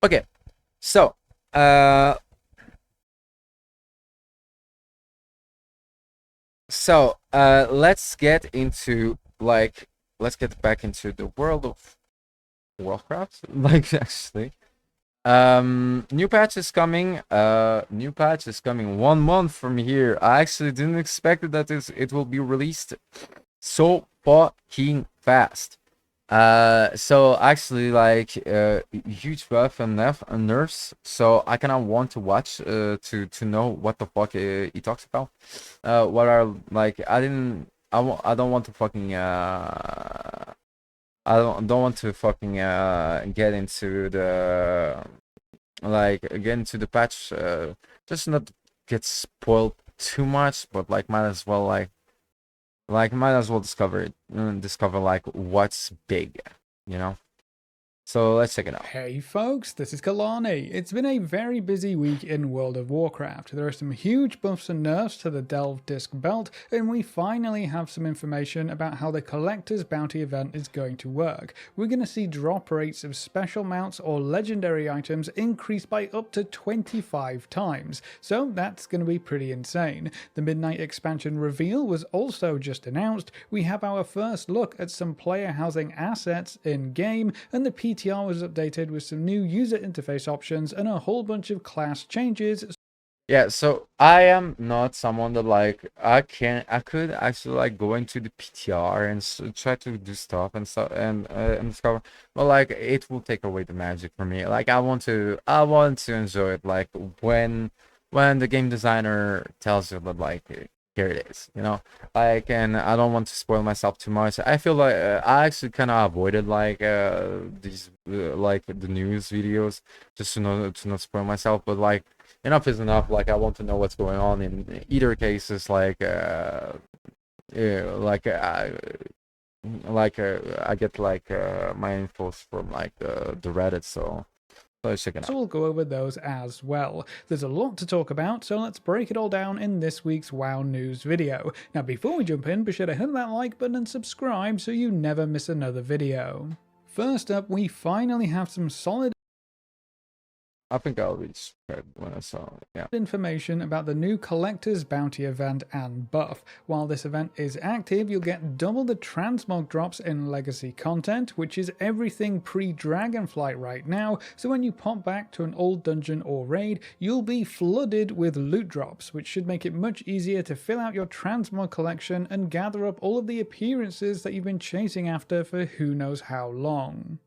Okay, so uh let's get into let's get back into the world of Warcraft. Like, actually, new patch is coming 1 month from here. I actually didn't expect that it will be released so fucking fast. So actually, like, huge buff and nerfs. So I kind of want to watch to know what the fuck he talks about. What are, like, I don't want to fucking I don't want to fucking get into the, like, get into the patch, just not get spoiled too much, but like might as well might as well discover it, discover like what's big, you know. So let's check it out. Hey folks, this is Kalani. It's been a very busy week in World of Warcraft. There are some huge buffs and nerfs to the Delve Disc Belt, and we finally have some information about how the Collector's Bounty event is going to work. We're going to see drop rates of special mounts or legendary items increase by up to 25 times, so that's going to be pretty insane. The Midnight expansion reveal was also just announced. We have our first look at some player housing assets in game, and the PTR was updated with some new user interface options and a whole bunch of class changes. Yeah, so I am not someone that, like, I could actually like go into the PTR and try to do stuff and stuff and discover, but like it will take away the magic for me. Like, I want to enjoy it, like when the game designer tells you that, like, here it is, you know. Like, and I don't want to spoil myself too much. I feel like I actually kind of avoided like these like the news videos, just to not spoil myself, but like enough is enough. Like, I want to know what's going on in either cases. Like, yeah, I get like my infos from like the Reddit. So let's check it So out. we'll go over those as well. There's a lot to talk about, so let's break it all down in this week's WoW News video. Now before we jump in, be sure to hit that like button and subscribe so you never miss another video. First up, we finally have some solid I think I'll reach when I saw it. Yeah. information about the new Collector's Bounty event and buff. While this event is active, you'll get double the transmog drops in legacy content, which is everything pre-Dragonflight right now, so when you pop back to an old dungeon or raid, you'll be flooded with loot drops, which should make it much easier to fill out your transmog collection and gather up all of the appearances that you've been chasing after for who knows how long.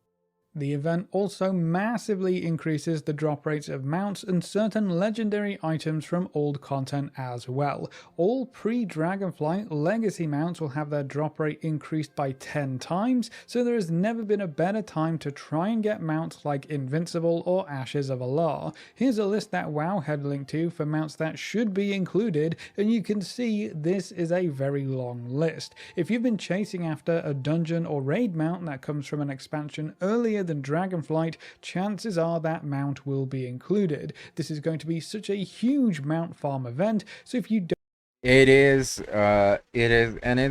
The event also massively increases the drop rates of mounts and certain legendary items from old content as well. All pre-Dragonflight legacy mounts will have their drop rate increased by 10 times, so there has never been a better time to try and get mounts like Invincible or Ashes of Allah. Here's a list that WoW had linked to for mounts that should be included, and you can see this is a very long list. If you've been chasing after a dungeon or raid mount that comes from an expansion earlier than Dragonflight, chances are that mount will be included. This is going to be such a huge mount farm event, so if you don't And it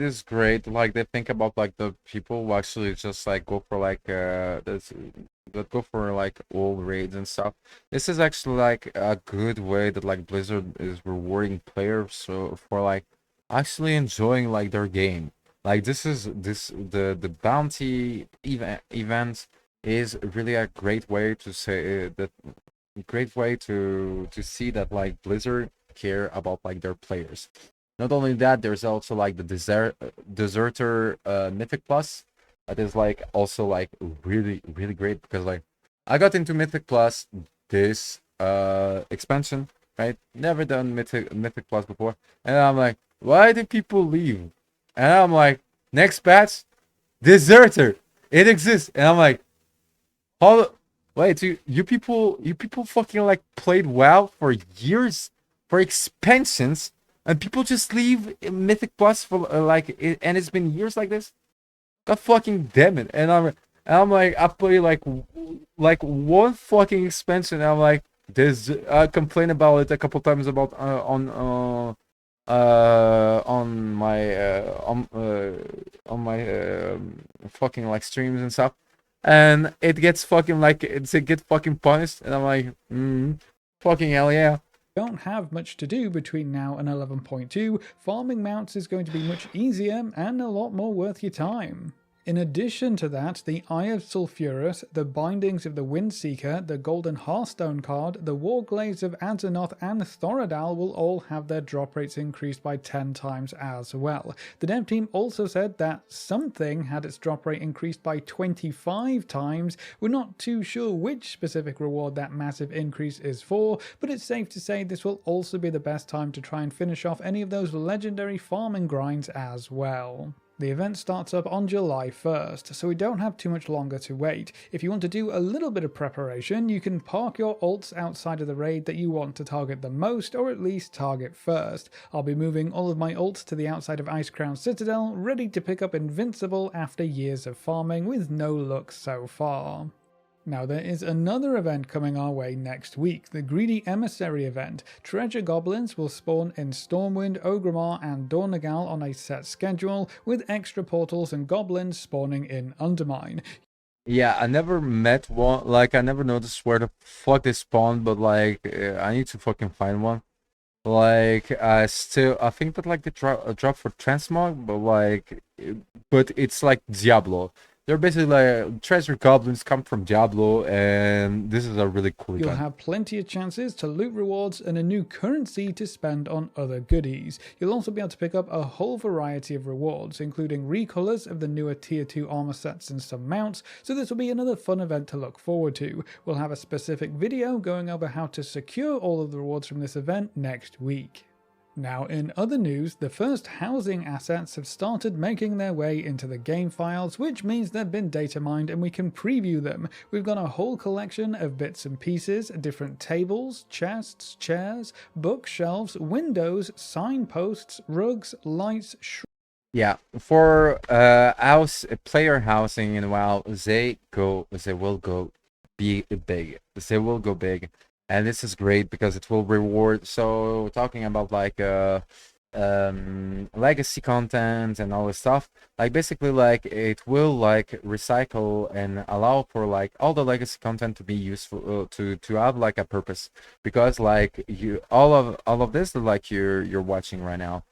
is great. Like, they think about like the people who actually just like go for like that go for like old raids and stuff. This is actually like a good way that like Blizzard is rewarding players so for like actually enjoying like their game. Like, the bounty event is really a great way to say that great way to see that like Blizzard care about like their players. Not only that, there's also like the deserter Mythic Plus. That is like also like really great because like I got into Mythic Plus this expansion, right? Never done Mythic Plus before, and I'm like, why do people leave? And I'm like, next patch, deserter, it exists, and I'm like, how? Wait, you people fucking like played WoW for years for expansions, and people just leave Mythic Plus for and it's been years like this. God fucking damn it! And I'm like, I play like one fucking expansion. And I'm like, there's I complain about it a couple times about on my fucking like streams and stuff. and it gets fucking like it get fucking punished, and I'm like, fucking hell yeah. Don't have much to do between now and 11.2, farming mounts is going to be much easier and a lot more worth your time. In addition to that, the Eye of Sulphurus, the Bindings of the Windseeker, the Golden Hearthstone card, the Warglaives of Azeroth, and Thoradal will all have their drop rates increased by 10 times as well. The dev team also said that something had its drop rate increased by 25 times. We're not too sure which specific reward that massive increase is for, but it's safe to say this will also be the best time to try and finish off any of those legendary farming grinds as well. The event starts up on July 1st, so we don't have too much longer to wait. If you want to do a little bit of preparation, you can park your ults outside of the raid that you want to target the most, or at least target first. I'll be moving all of my ults to the outside of Icecrown Citadel, ready to pick up Invincible after years of farming with no luck so far. Now there is another event coming our way next week, the Greedy Emissary event. Treasure goblins will spawn in Stormwind, Orgrimmar and Dornogal on a set schedule, with extra portals and goblins spawning in Undermine. Yeah, I never met one, like I never noticed where the fuck they spawn, but like I need to fucking find one. Like I think that like they drop for transmog, but like but it's like Diablo. They're basically like treasure goblins come from Diablo, and this is a really cool You'll event. have plenty of chances to loot rewards and a new currency to spend on other goodies. You'll also be able to pick up a whole variety of rewards, including recolors of the newer tier 2 armor sets and some mounts, so this will be another fun event to look forward to. We'll have a specific video going over how to secure all of the rewards from this event next week. Now, in other news, the first housing assets have started making their way into the game files, which means they've been data mined and we can preview them. We've got a whole collection of bits and pieces, different tables, chests, chairs, bookshelves, windows, signposts, rugs, lights, Yeah, for player housing in WoW, they will go be big. They will go big, and this is great because it will reward. So talking about like legacy content and all this stuff, like basically like it will like recycle and allow for like all the legacy content to be useful, to have like a purpose, because like you all of this like you're watching right now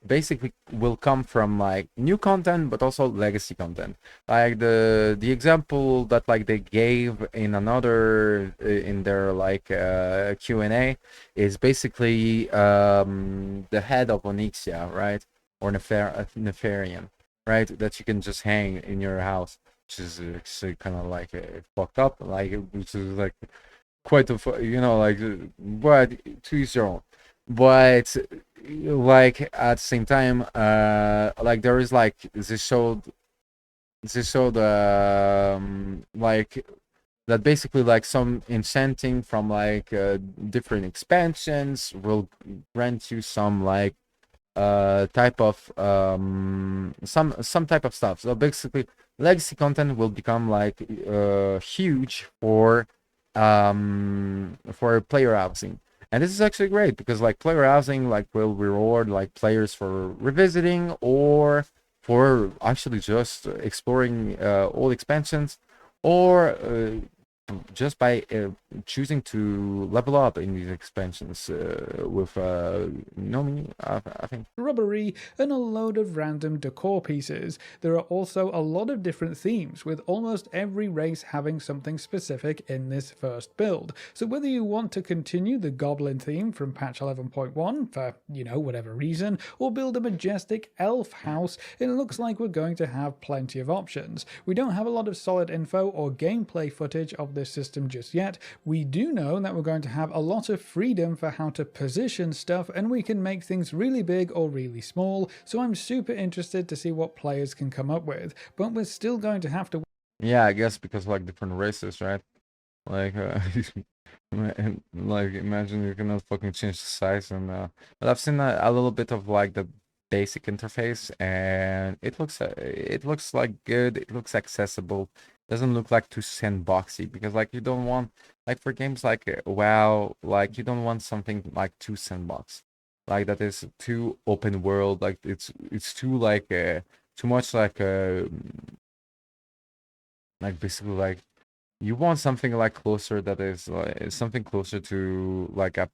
basically will come from like new content but also legacy content. Like the example that like they gave in another in their like Q&A is basically the head of Onyxia, right? Or Nefarian, right? That you can just hang in your house, which is actually kind of like fucked up, like which is like quite a like but to each their own. But like at the same time like there is like this showed like that basically like some enchanting from like different expansions will grant you some like type of some type of stuff. So basically legacy content will become like huge for player housing. And this is actually great because like player housing like will reward like players for revisiting or for actually just exploring old expansions, or just by choosing to level up in these expansions with Nomi, I think. rubbery, and a load of random decor pieces. There are also a lot of different themes, with almost every race having something specific in this first build. So whether you want to continue the Goblin theme from patch 11.1 for, whatever reason, or build a majestic elf house, it looks like we're going to have plenty of options. We don't have a lot of solid info or gameplay footage of this system just yet. We do know that we're going to have a lot of freedom for how to position stuff, and we can make things really big or really small, so I'm super interested to see what players can come up with, but we're still going to have to. Yeah, I guess because like different races, right? Like like imagine you cannot fucking change the size, and but I've seen a little bit of like the basic interface, and it looks like good. It looks accessible. Doesn't look like too sandboxy, because like you don't want, like for games like WoW, like you don't want something like too sandbox, like that is too open world. Like it's too like too much like Like basically like you want something like closer that is like something closer to like a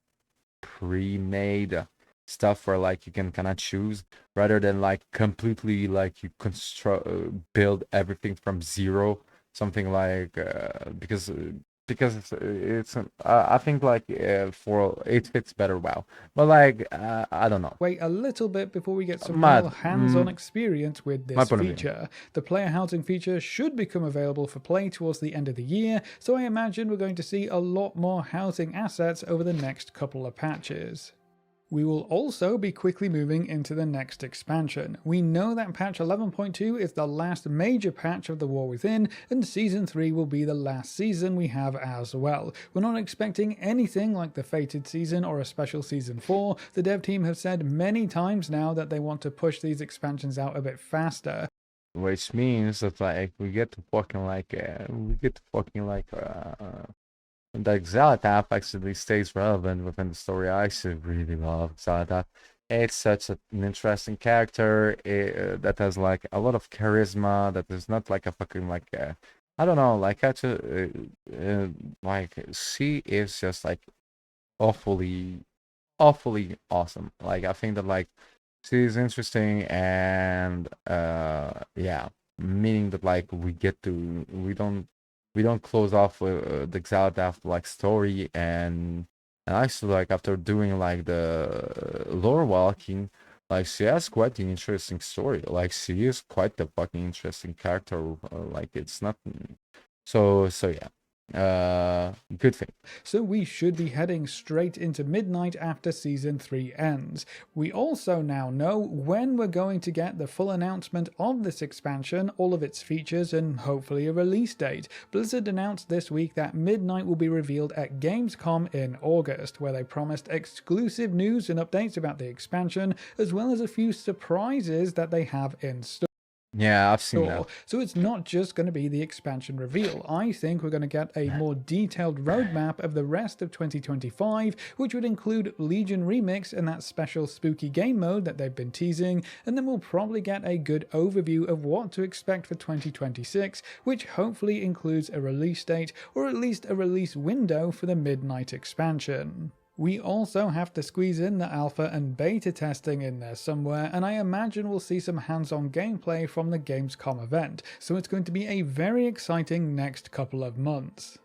pre-made stuff where like you can kind of choose rather than like completely like you construct build everything from zero, something like because I think like for it fits better well, but like I don't know. Wait a little bit before we get some my real hands-on experience with my this point of view. feature. The player housing feature should become available for play towards the end of the year, so I imagine we're going to see a lot more housing assets over the next couple of patches. We will also be quickly moving into the next expansion. We know that patch 11.2 is the last major patch of the War Within, and Season 3 will be the last season we have as well. We're not expecting anything like the Fated season or a special Season 4. The dev team have said many times now that they want to push these expansions out a bit faster. Which means that like we get to fucking like the Xalatath actually stays relevant within the story. I actually really love Xalatath. It's such an interesting character that has like a lot of charisma. That is not like a fucking like I don't know, like actually like she is just like awfully awesome. Like I think that like she's interesting and yeah, meaning that like we don't close off the Xaladath like story and actually like after doing like the lore walking, like she has quite an interesting story. Like she is quite the fucking interesting character. Like it's not so yeah. Good thing. So we should be heading straight into midnight after Season 3 ends. We also now know when we're going to get the full announcement of this expansion, all of its features, and hopefully a release date. Blizzard announced this week that Midnight will be revealed at Gamescom in August, where they promised exclusive news and updates about the expansion, as well as a few surprises that they have in store. Yeah, I've seen that. So it's not just going to be the expansion reveal. I think we're going to get a more detailed roadmap of the rest of 2025, which would include Legion Remix and that special spooky game mode that they've been teasing, and then we'll probably get a good overview of what to expect for 2026, which hopefully includes a release date or at least a release window for the Midnight expansion. We also have to squeeze in the alpha and beta testing in there somewhere, and I imagine we'll see some hands-on gameplay from the Gamescom event, so it's going to be a very exciting next couple of months.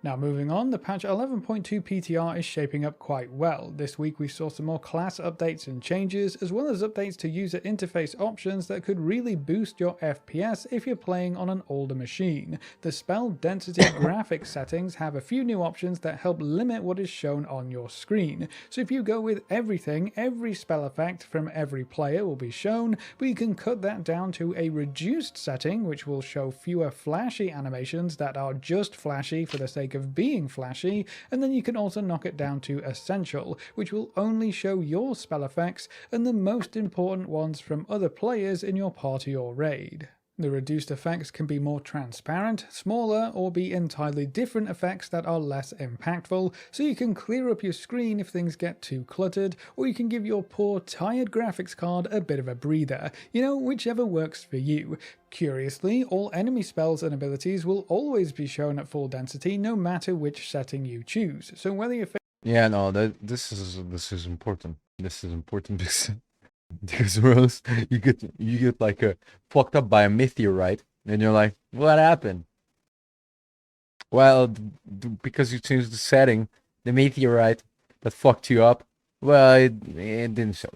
Now moving on, the patch 11.2 PTR is shaping up quite well. This week we saw some more class updates and changes, as well as updates to user interface options that could really boost your FPS if you're playing on an older machine. The spell density graphics settings have a few new options that help limit what is shown on your screen. So if you go with everything, every spell effect from every player will be shown, but you can cut that down to a reduced setting, which will show fewer flashy animations that are just flashy for the sake of being flashy, and then you can also knock it down to essential, which will only show your spell effects and the most important ones from other players in your party or raid. The reduced effects can be more transparent, smaller, or be entirely different effects that are less impactful, so you can clear up your screen if things get too cluttered, or you can give your poor, tired graphics card a bit of a breather, whichever works for you. Curiously, all enemy spells and abilities will always be shown at full density no matter which setting you choose, so whether you're Yeah, no, this is important. This is important because or else you get like fucked up by a meteorite, and you're like, what happened? Well, because you changed the setting, the meteorite that fucked you up. Well, it didn't show.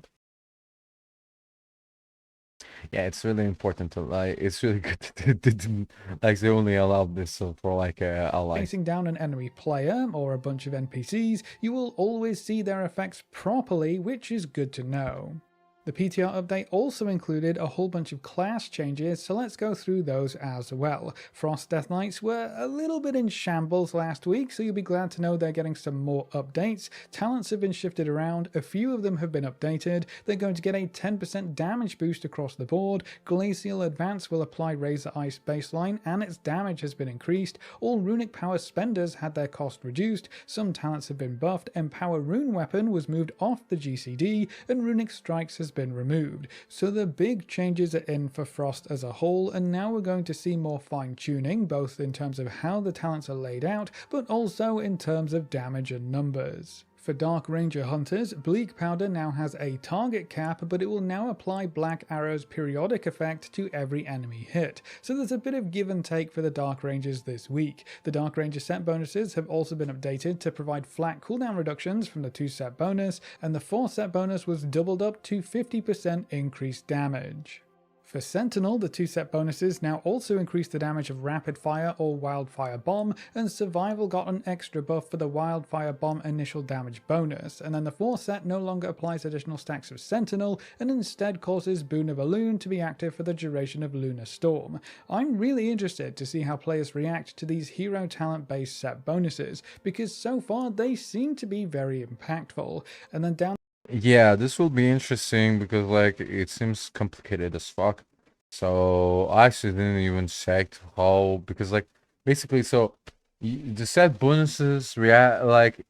Yeah, it's really important to like. It's really good to like they only allowed this for like a like. facing down an enemy player or a bunch of NPCs, you will always see their effects properly, which is good to know. The PTR update also included a whole bunch of class changes, so let's go through those as well. Frost Death Knights were a little bit in shambles last week, so you'll be glad to know they're getting some more updates. Talents have been shifted around, a few of them have been updated. They're going to get a 10% damage boost across the board. Glacial Advance will apply Razor Ice baseline, and its damage has been increased. All runic power spenders had their cost reduced, some talents have been buffed, Empower Rune Weapon was moved off the GCD, and Runic Strikes has been removed. So the big changes are in for Frost as a whole, and now we're going to see more fine tuning, both in terms of how the talents are laid out, but also in terms of damage and numbers. For Dark Ranger hunters, Bleak Powder now has a target cap, but it will now apply Black Arrow's periodic effect to every enemy hit. So there's a bit of give and take for the Dark Rangers this week. The Dark Ranger set bonuses have also been updated to provide flat cooldown reductions from the 2 set bonus, and the 4 set bonus was doubled up to 50% increased damage. For Sentinel, the 2 set bonuses now also increase the damage of Rapid Fire or Wildfire Bomb, and Survival got an extra buff for the Wildfire Bomb initial damage bonus, and then the 4 set no longer applies additional stacks of Sentinel, and instead causes Boon of a Loon to be active for the duration of Lunar Storm. I'm really interested to see how players react to these hero talent based set bonuses, because so far they seem to be very impactful. And then down Yeah, this will be interesting because like it seems complicated as fuck. So I actually didn't even check how, because like basically the set bonuses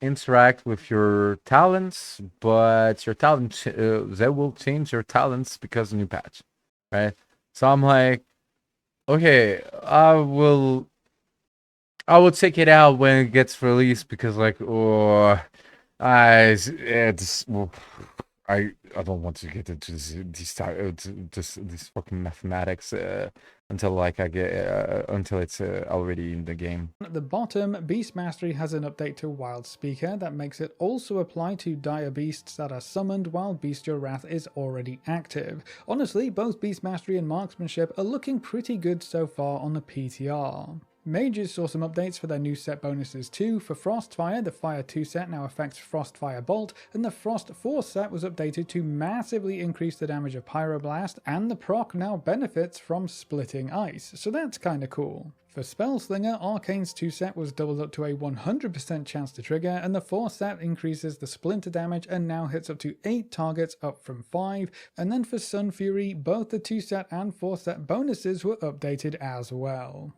interact with your talents, but your talent they will change your talents because of new patch, right? So I'm like, okay, I will check it out when it gets released because like, oh, I don't want to get into these fucking mathematics until like I get until it's already in the game. at the bottom, Beast Mastery has an update to Wild Speaker that makes it also apply to dire beasts that are summoned while Bestial Wrath is already active. Honestly, both Beast Mastery and Marksmanship are looking pretty good so far on the PTR. Mages saw some updates for their new set bonuses too. For Frostfire, the Fire 2 set now affects Frostfire Bolt, and the Frost 4 set was updated to massively increase the damage of Pyroblast, and the proc now benefits from Splitting Ice, so that's kinda cool. For Spellslinger, Arcane's 2 set was doubled up to a 100% chance to trigger, and the 4 set increases the splinter damage and now hits up to 8 targets up from 5, and then for Sun Fury, both the 2 set and 4 set bonuses were updated as well.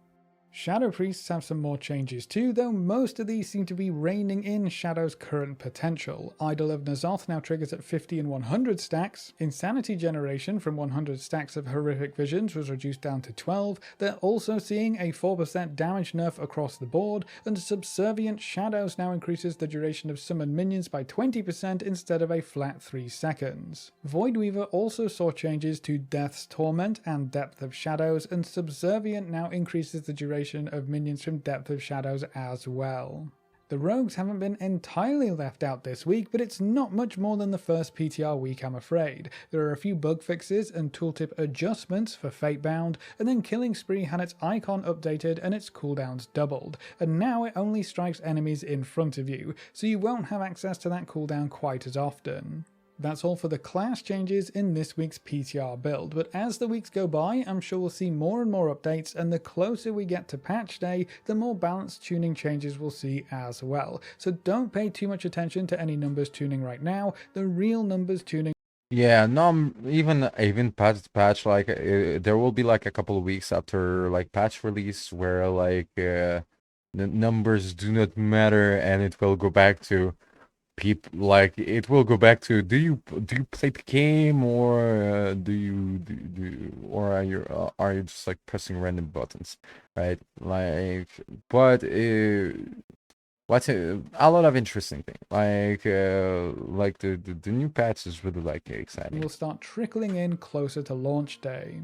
Shadow Priests have some more changes too, though most of these seem to be reining in Shadow's current potential. Idol of N'Zoth now triggers at 50 and 100 stacks, Insanity Generation from 100 stacks of Horrific Visions was reduced down to 12, they're also seeing a 4% damage nerf across the board, and Subservient Shadows now increases the duration of summoned minions by 20% instead of a flat 3 seconds. Voidweaver also saw changes to Death's Torment and Depth of Shadows, and Subservient now increases the duration of minions from Depth of Shadows as well. The rogues haven't been entirely left out this week, but it's not much more than the first PTR week, I'm afraid. There are a few bug fixes and tooltip adjustments for Fatebound, and then Killing Spree had its icon updated and its cooldowns doubled, and now it only strikes enemies in front of you, so you won't have access to that cooldown quite as often. That's all for the class changes in this week's PTR build, but as the weeks go by, I'm sure we'll see more and more updates, and the closer we get to patch day, the more balanced tuning changes we'll see as well. So don't pay too much attention to any numbers tuning right now, the real numbers tuning. Yeah, no, even patch to patch, like there will be like a couple of weeks after like patch release where like the numbers do not matter, and it will go back to people, like it will go back to do you play the game, or or are you just like pressing random buttons, right? Like, but what's a lot of interesting thing, like the new patch is really like exciting. Will start trickling in closer to launch day.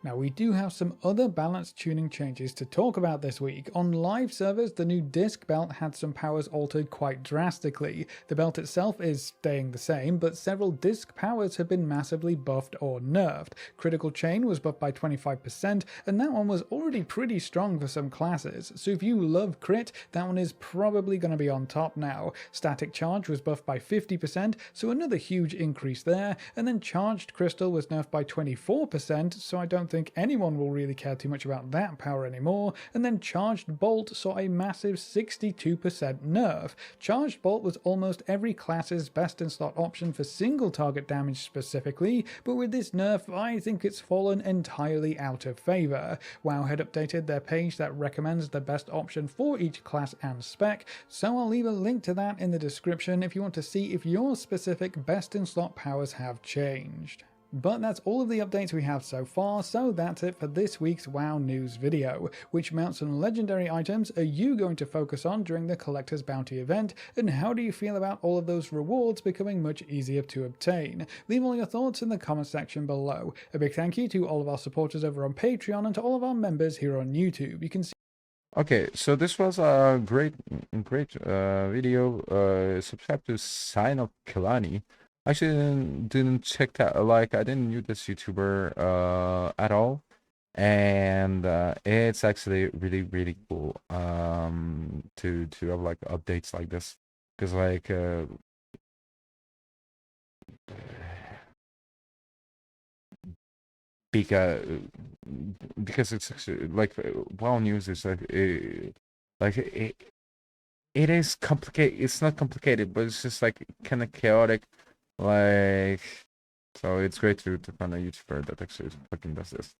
Now we do have some other balance tuning changes to talk about this week. On live servers, the new disc belt had some powers altered quite drastically. The belt itself is staying the same, but several disc powers have been massively buffed or nerfed. Critical Chain was buffed by 25%, and that one was already pretty strong for some classes, so if you love crit, that one is probably going to be on top now. Static Charge was buffed by 50%, so another huge increase there, and then Charged Crystal was nerfed by 24%, so I don't don't think anyone will really care too much about that power anymore. And then Charged Bolt saw a massive 62% nerf. Charged Bolt was almost every class's best in slot option for single target damage specifically, but with this nerf I think it's fallen entirely out of favour. Wowhead updated their page that recommends the best option for each class and spec, so I'll leave a link to that in the description if you want to see if your specific best in slot powers have changed. But that's all of the updates we have so far, so that's it for this week's WoW news video. Which mounts and legendary items are you going to focus on during the Collector's Bounty event, and how do you feel about all of those rewards becoming much easier to obtain? Leave all your thoughts in the comment section below. A big thank you to all of our supporters over on Patreon and to all of our members here on YouTube. You can see Okay, so this was a great video. Subscribe to Sign of Kalani. Actually, didn't check that. Like, I didn't knew this YouTuber at all, and it's actually really cool to have like updates like this, because like because it's actually like WoW news is like it is complicated. It's not complicated, but it's just like kind of chaotic. Like, so it's great to find a YouTuber that actually fucking does this.